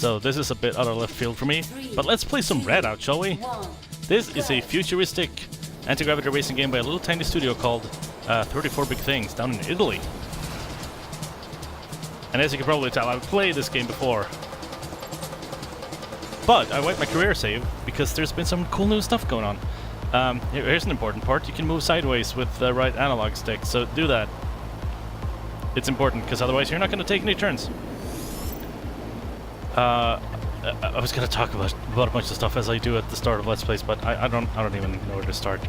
so this is a bit out of left field for me. But let's play some Redout, shall we? This is a futuristic anti-gravity racing game by a little tiny studio called 34 Big Things down in Italy. And as you can probably tell, I've played this game before. But I wiped my career save because there's been some cool new stuff going on. Here's an important part. You can move sideways with the right analog stick, so do that. It's important because otherwise you're not going to take any turns. I was going to talk about a bunch of stuff as I do at the start of Let's Plays, but I don't even know where to start.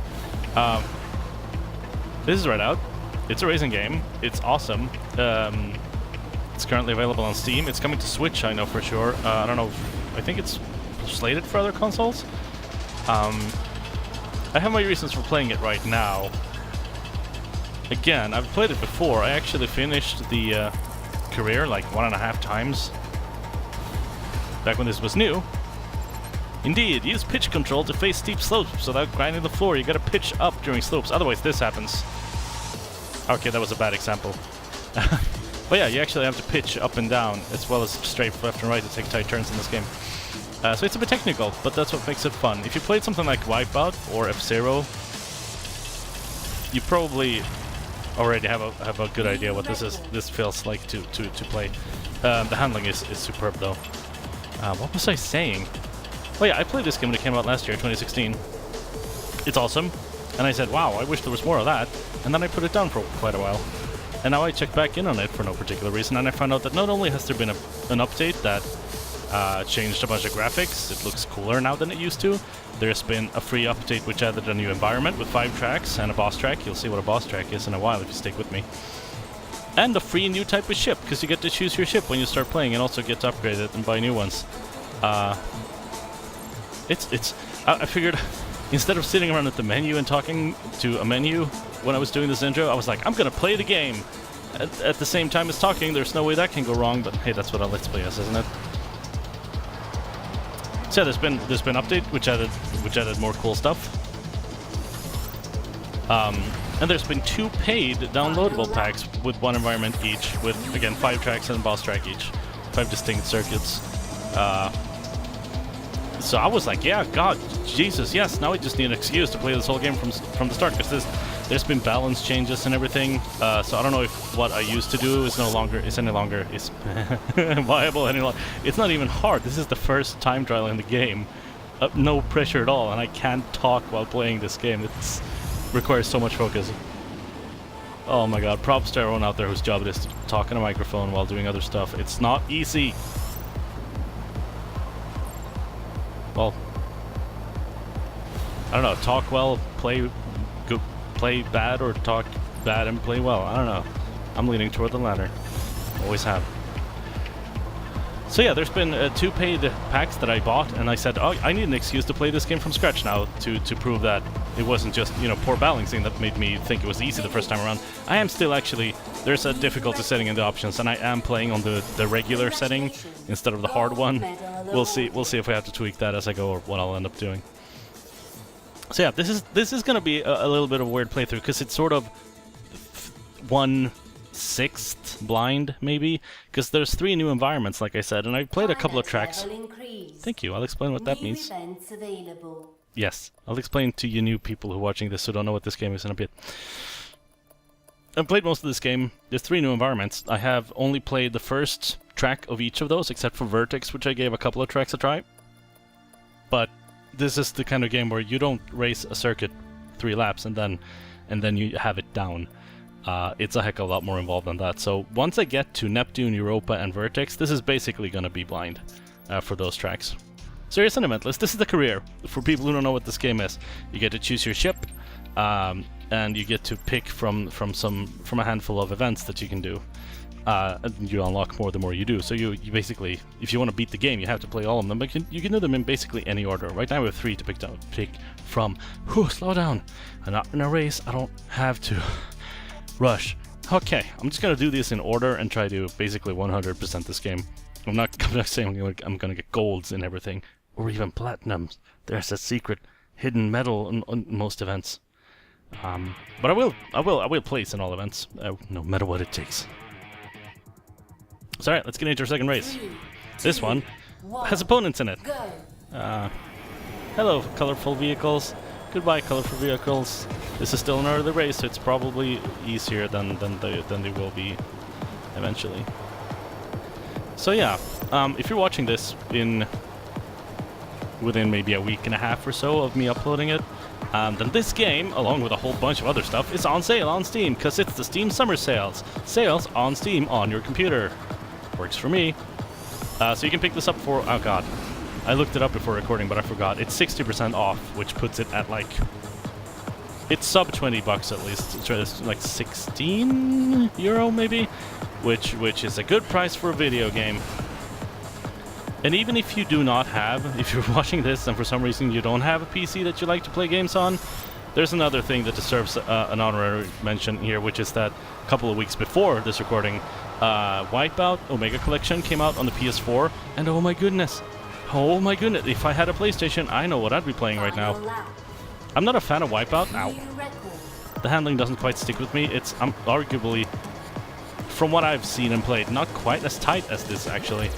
This is Redout. It's a racing game. It's awesome. It's currently available on Steam. It's coming to Switch, I know for sure. I don't know. I think it's slated for other consoles. I have my reasons for playing it right now. Again, I've played it before. I actually finished the career like 1.5 times back when this was new. Indeed, use pitch control to face steep slopes without grinding the floor. You gotta pitch up during slopes, otherwise this happens. Okay, that was a bad example. But yeah, you actually have to pitch up and down as well as straight left and right to take tight turns in this game. So it's a bit technical, but that's what makes it fun. If you played something like Wipeout or F-Zero, you probably already have a good idea what this feels like to play. The handling is superb though. What was I saying? Oh yeah, I played this game when it came out last year, 2016. It's awesome, and I said, wow, I wish there was more of that. And then I put it down for quite a while. And now I checked back in on it for no particular reason, and I found out that not only has there been an update that changed a bunch of graphics, it looks cooler now than it used to. There's been a free update which added a new environment with 5 tracks and a boss track. You'll see what a boss track is in a while if you stick with me. And a free new type of ship, because you get to choose your ship when you start playing and also get to upgrade it and buy new ones. I figured instead of sitting around at the menu and talking to a menu when I was doing this intro, I was like, I'm gonna play the game at the same time as talking. There's no way that can go wrong, but hey, that's what a Let's Play is, isn't it? So yeah, there's been update which added more cool stuff. And there's been 2 paid downloadable packs with 1 environment each, with again 5 tracks and a boss track each, 5 distinct circuits. So I was like, yeah, God, Jesus, yes, now I just need an excuse to play this whole game from the start, because there's been balance changes and everything. So I don't know if what I used to do is any longer viable any longer. It's not even hard. This is the first time trial in the game. No pressure at all, and I can't talk while playing this game. It requires so much focus. Oh my God, props to everyone out there whose job it is to talk in a microphone while doing other stuff. It's not easy. Well, I don't know, talk well, play bad, or talk bad and play well. I don't know. I'm leaning toward the latter. Always have. So yeah, there's been 2 paid packs that I bought, and I said, oh, I need an excuse to play this game from scratch now to prove that it wasn't just, you know, poor balancing that made me think it was easy the first time around. I am still actually, there's a difficulty setting in the options, and I am playing on the regular setting instead of the hard one. We'll see if we have to tweak that as I go, or what I'll end up doing. So yeah, this is going to be a little bit of a weird playthrough, because it's sort of 1/6 blind, maybe, because there's 3 new environments, like I said, and I played a couple of tracks. Thank you, I'll explain what that means. Yes, I'll explain to you new people who are watching this who don't know what this game is in a bit. I've played most of this game. There's 3 new environments. I have only played the first track of each of those, except for V.E.R.T.E.X, which I gave a couple of tracks a try. But this is the kind of game where you don't race a circuit 3 laps and then you have it down. It's a heck of a lot more involved than that. So once I get to Neptune, Europa, and V.E.R.T.E.X, this is basically going to be blind for those tracks. So here's an event list. This is the career. For people who don't know what this game is, you get to choose your ship, and you get to pick from a handful of events that you can do. And you unlock more the more you do. So you basically, if you want to beat the game, you have to play all of them. But you can do them in basically any order. Right now we have 3 to pick from. Whew, slow down. I'm not in a race. I don't have to rush. Okay, I'm just gonna do this in order and try to basically 100% this game. I'm not saying I'm gonna get golds in everything, or even platinums. There's a secret hidden medal on most events. But I will place in all events, no matter what it takes. So alright, let's get into our second race. This one has opponents in it. Hello, colorful vehicles. Goodbye, colorful vehicles. This is still an early race, so it's probably easier than they will be eventually. So yeah, if you're watching this within maybe a week and a half or so of me uploading it, then this game, along with a whole bunch of other stuff, is on sale on Steam, because it's the Steam Summer Sales. Sales on Steam on your computer. Works for me. So you can pick this up for, oh god, I looked it up before recording, but I forgot. It's 60% off, which puts it at like, it's sub 20 bucks at least. It's like 16 euro maybe, which is a good price for a video game. And even if you do not have, if you're watching this and for some reason you don't have a PC that you like to play games on, there's another thing that deserves an honorary mention here, which is that a couple of weeks before this recording, Wipeout Omega Collection came out on the PS4, and oh my goodness, if I had a PlayStation, I know what I'd be playing right now. I'm not a fan of Wipeout. Ow. The handling doesn't quite stick with me. I'm arguably, from what I've seen and played, not quite as tight as this actually.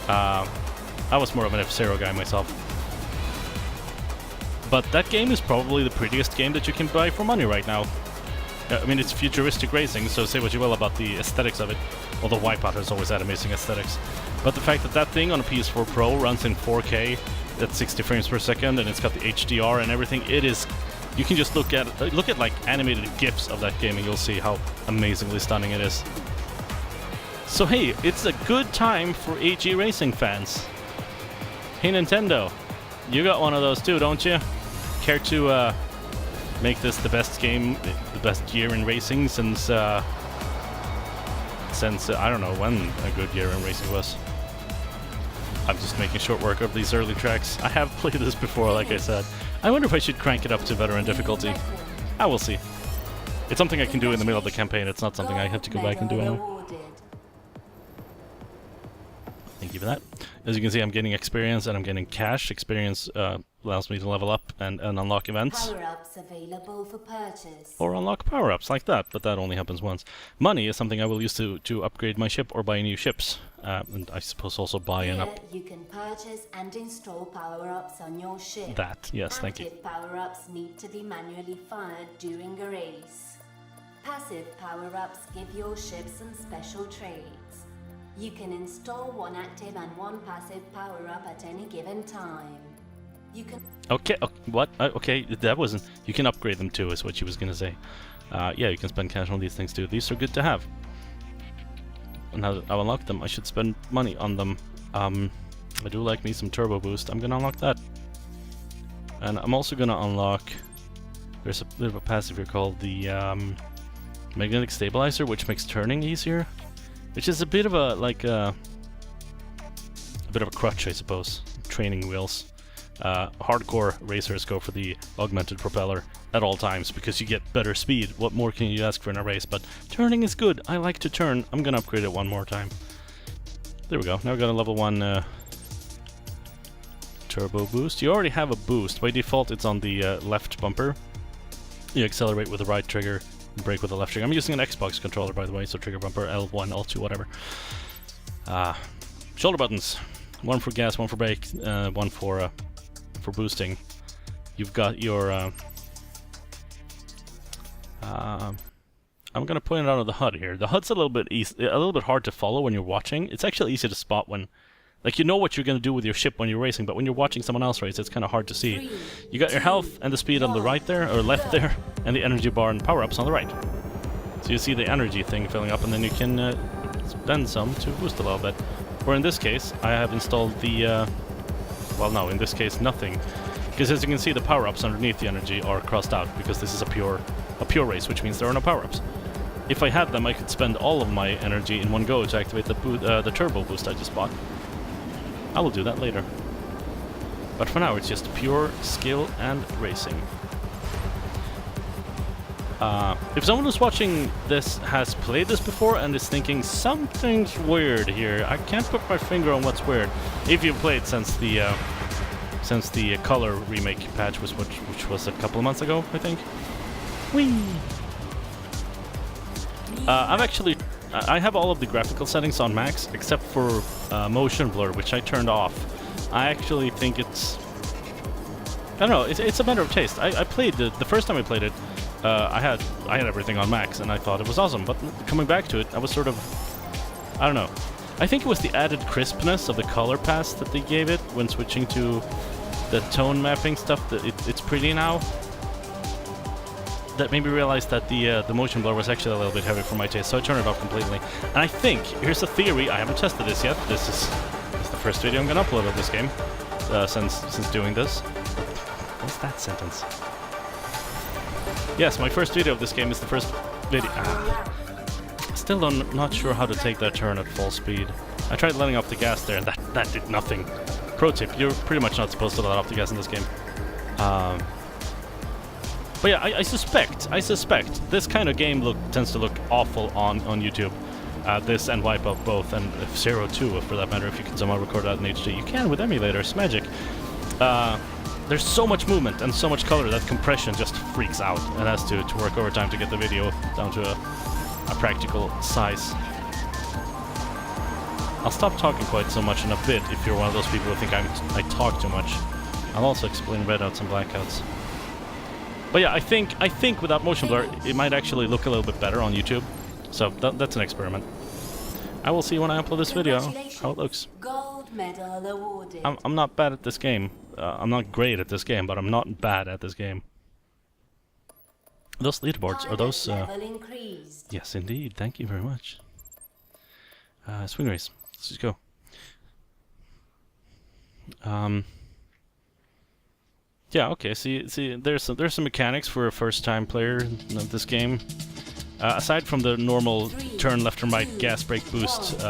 I was more of an F-Zero guy myself. But that game is probably the prettiest game that you can buy for money right now. I mean, it's futuristic racing, so say what you will about the aesthetics of it. Although Wipeout has always had amazing aesthetics. But the fact that that thing on a PS4 Pro runs in 4K at 60 frames per second, and it's got the HDR and everything, it is... You can just look at like animated GIFs of that game and you'll see how amazingly stunning it is. So hey, it's a good time for AG racing fans. Hey Nintendo, you got one of those too, don't you? Care to make this the best game, the best year in racing since I don't know when a good year in racing was. I'm just making short work of these early tracks. I have played this before, like I said. I wonder if I should crank it up to veteran difficulty. I will see. It's something I can do in the middle of the campaign. It's not something I have to go back and do now. Thank you for that. As you can see, I'm getting experience and I'm getting cash. Experience allows me to level up and unlock events. Power-ups available for purchase. Or unlock power-ups like that, but that only happens once. Money is something I will use to upgrade my ship or buy new ships. And I suppose also buy an up. You can purchase and install power-ups on your ship. That, yes, thank you. Active power-ups need to be manually fired during a race. Passive power-ups give your ship some special traits. You can install one active and one passive power-up at any given time. You can... Okay, what? Okay, that wasn't... You can upgrade them too, is what she was gonna say. Yeah, you can spend cash on these things too. These are good to have. And now that I've unlocked them, I should spend money on them. I do like me some turbo boost. I'm gonna unlock that. And I'm also gonna unlock... There's a bit of a passive here called the magnetic stabilizer, which makes turning easier. Which is a bit of a, like, a bit of a crutch, I suppose. Training wheels. Hardcore racers go for the augmented propeller at all times because you get better speed. What more can you ask for in a race? But turning is good. I like to turn. I'm gonna upgrade it one more time. There we go. Now we got a level 1 turbo boost. You already have a boost. By default, it's on the left bumper. You accelerate with the right trigger. Brake with the left trigger. I'm using an Xbox controller, by the way, so trigger bumper, L1, L2, whatever. Shoulder buttons. One for gas, one for brake, one for boosting. You've got your... I'm gonna point it out of the HUD here. The HUD's a little bit hard to follow when you're watching. It's actually easy to spot when... Like, you know what you're gonna do with your ship when you're racing, but when you're watching someone else race, it's kind of hard to see. You got your health and the speed on the right there, or left there, and the energy bar and power-ups on the right. So you see the energy thing filling up, and then you can spend some to boost a little bit. Or in this case, I have installed the... well, no, in this case, nothing. Because as you can see, the power-ups underneath the energy are crossed out, because this is a pure race, which means there are no power-ups. If I had them, I could spend all of my energy in one go to activate the turbo boost I just bought. I will do that later. But for now, it's just pure skill and racing. If someone who's watching this has played this before and is thinking something's weird here, I can't put my finger on what's weird. If you've played since the color remake patch was which was a couple of months ago, I think. Whee! I've actually I have all of the graphical settings on max, except for motion blur, which I turned off. I actually think it's... I don't know, it's a matter of taste. I played the first time I played it, I had everything on max, and I thought it was awesome. But coming back to it, I was sort of... I don't know. I think it was the added crispness of the color pass that they gave it when switching to the tone mapping stuff. That it's pretty now. That made me realize that the motion blur was actually a little bit heavy for my taste, so I turned it off completely. And I think, here's a theory, I haven't tested this yet. This is the first video I'm gonna upload of this game since doing this. What's that sentence? Yes, my first video of this game is the first video. Still not sure how to take that turn at full speed. I tried letting off the gas there, and that did nothing. Pro tip, you're pretty much not supposed to let off the gas in this game. But yeah, I suspect this kind of game tends to look awful on YouTube. This and Wipeout both, and F-Zero 2 for that matter, if you can somehow record that in HD. You can with emulators, magic. There's so much movement and so much color that compression just freaks out and has to work overtime to get the video down to a practical size. I'll stop talking quite so much in a bit if you're one of those people who think I talk too much. I'll also explain redouts and blackouts. But yeah, I think without motion blur, it might actually look a little bit better on YouTube. So that's an experiment. I will see when I upload this video how it looks. Gold medal awarded. I'm not bad at this game. I'm not great at this game, but I'm not bad at this game. Those leaderboards, are those... Yes, indeed. Thank you very much. Swing race. Let's just go. Yeah, okay, see, there's some mechanics for a first-time player of this game. Aside from the normal turn left and right, gas, brake, boost,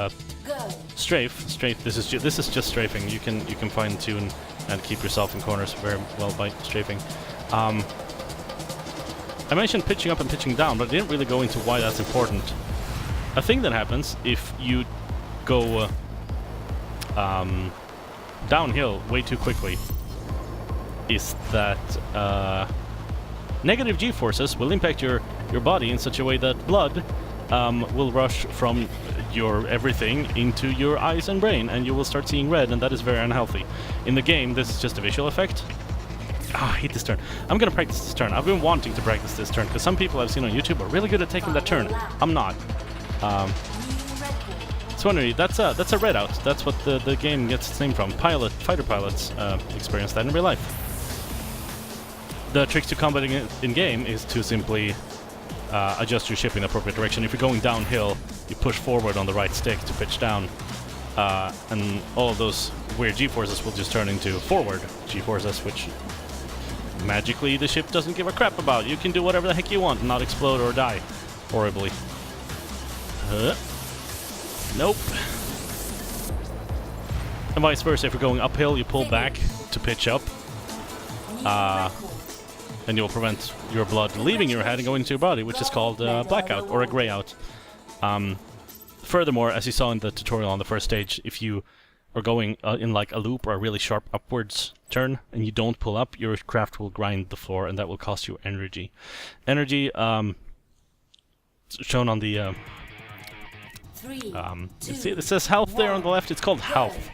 strafe. This is just strafing. You can fine tune and keep yourself in corners very well by strafing. I mentioned pitching up and pitching down, but I didn't really go into why that's important. A thing that happens if you go downhill way too quickly is that negative g-forces will impact your body in such a way that blood will rush from your everything into your eyes and brain, and you will start seeing red, and that is very unhealthy. In the game, this is just a visual effect. I hate this turn. I'm gonna practice this turn. I've been wanting to practice this turn, because some people I've seen on YouTube are really good at taking that turn. I'm not. So anyway, that's a Redout. That's what the game gets its name from. Fighter pilots experience that in real life. The trick to combating it in-game is to simply adjust your ship in the appropriate direction. If you're going downhill, you push forward on the right stick to pitch down, and all of those weird g-forces will just turn into forward g-forces, which magically the ship doesn't give a crap about. You can do whatever the heck you want and not explode or die horribly. Nope. And vice versa, if you're going uphill, you pull back to pitch up. And you'll prevent your blood leaving your head and going into your body, which is called blackout or a grayout. Furthermore, as you saw in the tutorial on the first stage, if you are going in like a loop or a really sharp upwards turn and you don't pull up, your craft will grind the floor, and that will cost you energy. Energy, shown on the... see, it says health there on the left. It's called health.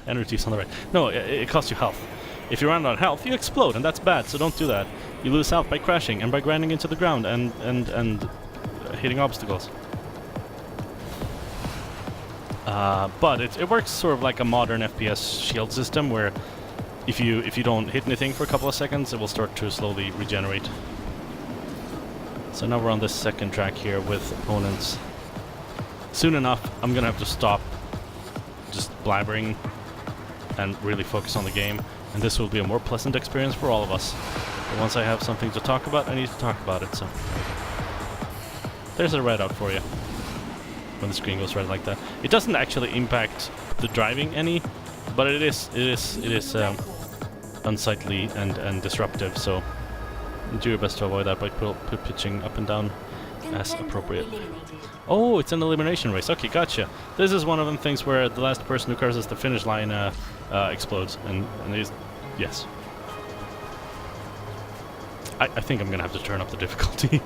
Energy is on the right. No, it costs you health. If you run out of health, you explode, and that's bad, so don't do that. You lose health by crashing and by grinding into the ground and hitting obstacles. But it works sort of like a modern FPS shield system, where if you don't hit anything for a couple of seconds, it will start to slowly regenerate. So now we're on this second track here with opponents. Soon enough, I'm gonna have to stop just blabbering and really focus on the game. And this will be a more pleasant experience for all of us. But once I have something to talk about, I need to talk about it, so... There's a Redout for you. When the screen goes red like that. It doesn't actually impact the driving any, but it is unsightly and disruptive, so... do your best to avoid that by pitching up and down as appropriate. Oh, it's an elimination race. Okay, gotcha. This is one of them things where the last person who crosses the finish line explodes, and it is... Yes. I think I'm gonna have to turn up the difficulty.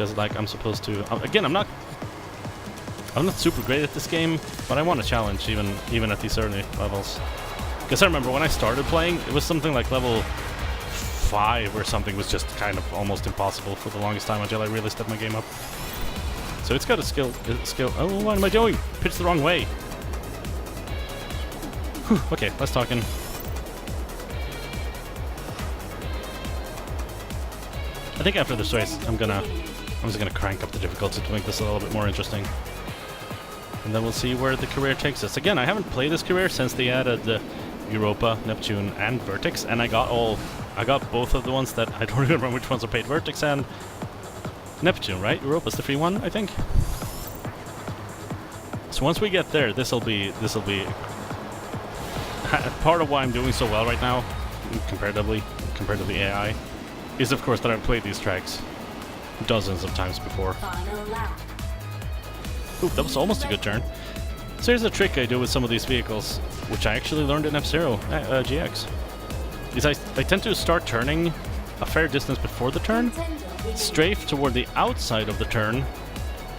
because like I'm supposed to. Again, I'm not super great at this game, but I want a challenge even at these early levels. Because I remember when I started playing, it was something like level 5 or something was just kind of almost impossible for the longest time until I really stepped my game up. So it's got a skill. Oh, what am I doing? Pitched the wrong way. Whew, okay, let's talk in. I think after this race, I'm just gonna crank up the difficulty to make this a little bit more interesting. And then we'll see where the career takes us. Again, I haven't played this career since they added the Europa, Neptune, and V.E.R.T.E.X, and I got both of the ones that I don't remember which ones are paid. V.E.R.T.E.X and Neptune, right? Europa's the free one, I think. So once we get there, this'll be part of why I'm doing so well right now, comparatively AI, is of course that I've played these tracks dozens of times before. Ooh, that was almost a good turn. So here's a trick I do with some of these vehicles, which I actually learned in F-Zero GX. Is I tend to start turning a fair distance before the turn, strafe toward the outside of the turn,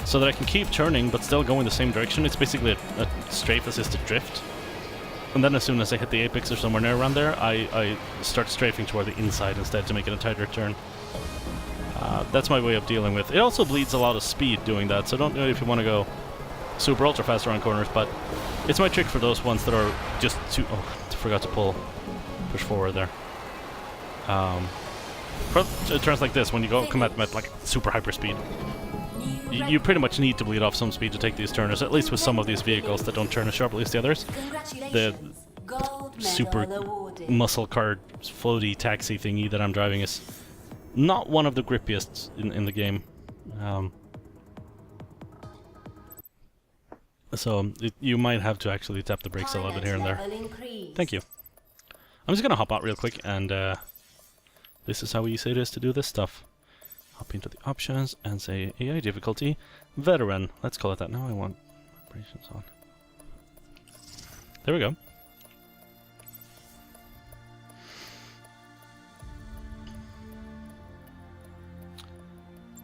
so that I can keep turning but still go in the same direction. It's basically a strafe assisted drift. And then as soon as I hit the apex or somewhere near around there, I start strafing toward the inside instead to make it a tighter turn. That's my way of dealing with it. It also bleeds a lot of speed doing that, so don't know if you want to go super ultra fast around corners, but it's my trick for those ones that are just too... Oh, forgot to push forward there. For turns like this, when you come at like super hyper speed, you pretty much need to bleed off some speed to take these turners, at least with some of these vehicles that don't turn as sharply as the others. The super muscle car floaty taxi thingy that I'm driving is not one of the grippiest in the game. So you might have to actually tap the brakes a little bit here and there. Thank you. I'm just gonna hop out real quick, and this is how easy it is to do this stuff. Hop into the options and say AI difficulty veteran. Let's call it that. Now I want operations on. There we go.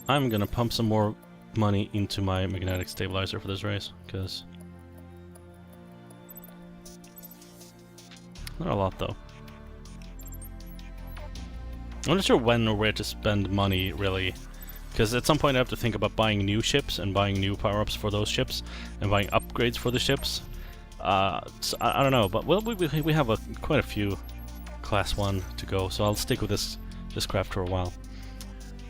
I'm gonna pump some more money into my magnetic stabilizer for this race, because not a lot though. I'm not sure when or where to spend money, really, because at some point I have to think about buying new ships and buying new power-ups for those ships and buying upgrades for the ships. So I don't know, but well, we have quite a few class 1 to go, so I'll stick with this craft for a while.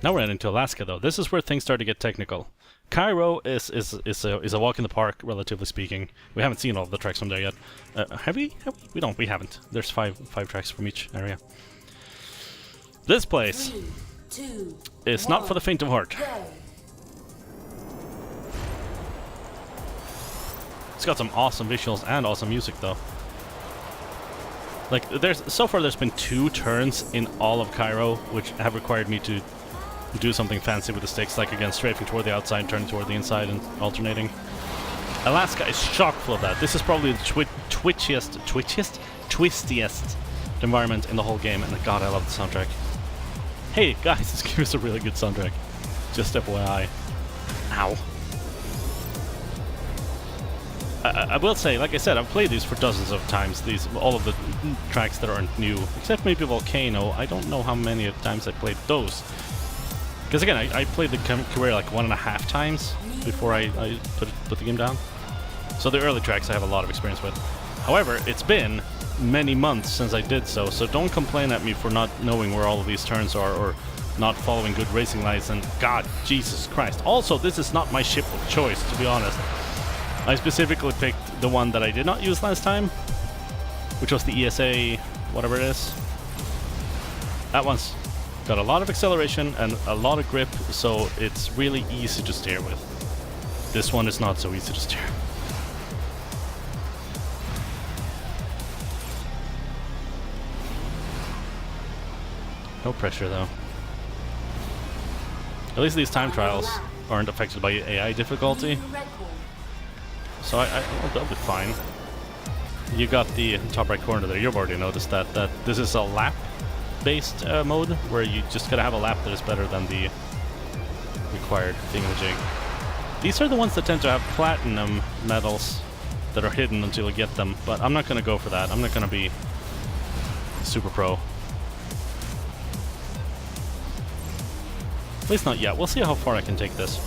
Now we're heading to Alaska, though. This is where things start to get technical. Cairo is a walk in the park, relatively speaking. We haven't seen all of the tracks from there yet. Have we? We haven't. There's five tracks from each area. This place is not for the faint of heart. It's got some awesome visuals and awesome music, though. Like, so far there's been 2 turns in all of Cairo, which have required me to do something fancy with the sticks, like again strafing toward the outside, turning toward the inside, and alternating. Alaska is chock full of that. This is probably the twistiest environment in the whole game, and god, I love the soundtrack. Hey guys, this game is a really good soundtrack. Just FYI. Ow. I will say, like I said, I've played these for dozens of times. All of the tracks that aren't new, except maybe Volcano. I don't know how many times I played those. Because again, I played the career like 1.5 times before I put the game down. So the early tracks I have a lot of experience with. However, it's been many months since I did so don't complain at me for not knowing where all of these turns are or not following good racing lights, and god, Jesus Christ. Also, this is not my ship of choice, to be honest. I specifically picked the one that I did not use last time, which was the ESA, whatever it is. That one's got a lot of acceleration and a lot of grip, so it's really easy to steer with. This one is not so easy to steer. No pressure though. At least these time trials aren't affected by AI difficulty, so I'll be fine. You got the top right corner there. You've already noticed that this is a lap based mode, where you just gotta have a lap that is better than the required thingamajig. These are the ones that tend to have platinum medals that are hidden until you get them, but I'm not gonna go for that. I'm not gonna be super pro. At least not yet. We'll see how far I can take this.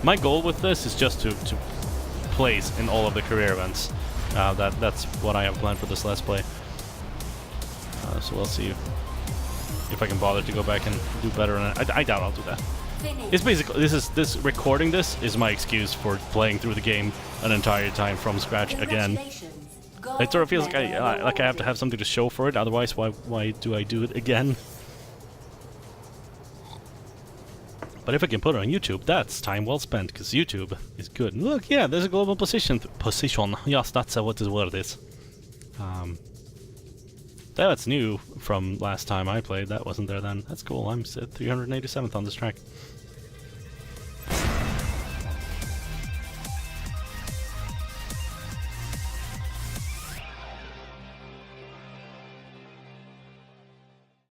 My goal with this is just to place in all of the career events. That's what I have planned for this Let's Play. So we'll see if I can bother to go back and do better on it. I doubt I'll do that. It's basically recording this is my excuse for playing through the game an entire time from scratch again. It sort of feels like I have to have something to show for it. Otherwise, why do I do it again? But if I can put it on YouTube, that's time well spent, because YouTube is good. And look, yeah, there's a global position. Yes, that's what this word is. That's new from last time I played. That wasn't there then. That's cool. I'm 387th on this track.